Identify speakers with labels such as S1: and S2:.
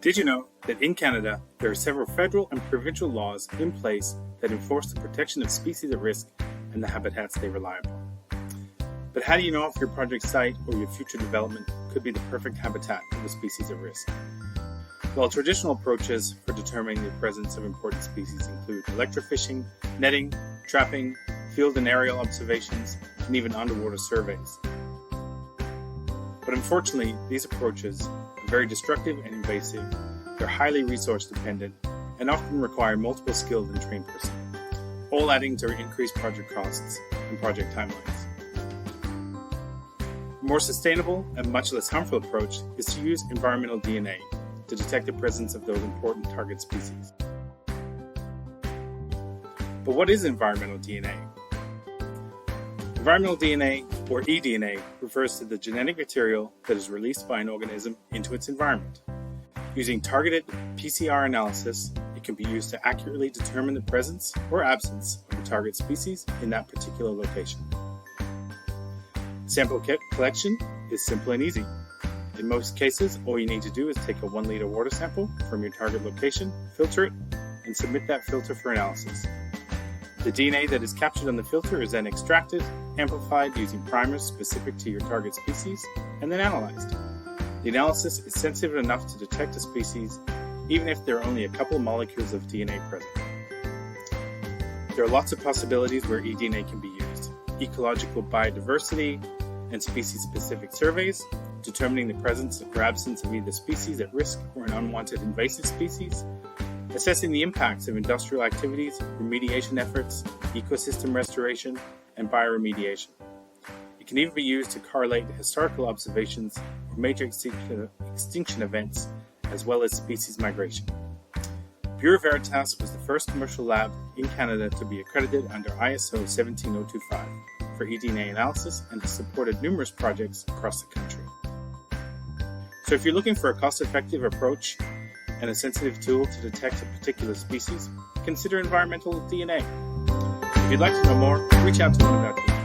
S1: Did you know that in Canada, there are several federal and provincial laws in place that enforce the protection of species at risk and the habitats they rely upon? But how do you know if your project site or your future development could be the perfect habitat for the species at risk? Well, traditional approaches for determining the presence of important species include electrofishing, netting, trapping, field and aerial observations, and even underwater surveys. But unfortunately, these approaches are very destructive and invasive, they're highly resource dependent, and often require multiple skilled and trained personnel, all adding to increased project costs and project timelines. A more sustainable and much less harmful approach is to use environmental DNA to detect the presence of those important target species. But what is environmental DNA? Environmental DNA, or eDNA, refers to the genetic material that is released by an organism into its environment. Using targeted PCR analysis, it can be used to accurately determine the presence or absence of the target species in that particular location. Sample collection is simple and easy. In most cases, all you need to do is take a 1 liter water sample from your target location, filter it, and submit that filter for analysis. The DNA that is captured on the filter is then extracted, amplified using primers specific to your target species, and then analyzed. The analysis is sensitive enough to detect a species, even if there are only a couple molecules of DNA present. There are lots of possibilities where eDNA can be used: ecological biodiversity and species-specific surveys, determining the presence or absence of either species at risk or an unwanted invasive species, assessing the impacts of industrial activities, remediation efforts, ecosystem restoration, and bioremediation. It can even be used to correlate historical observations or major extinction events, as well as species migration. Bureau Veritas was the first commercial lab in Canada to be accredited under ISO 17025 for eDNA analysis and has supported numerous projects across the country. So if you're looking for a cost-effective approach and a sensitive tool to detect a particular species, consider environmental DNA. If you'd like to know more, reach out to one of our team.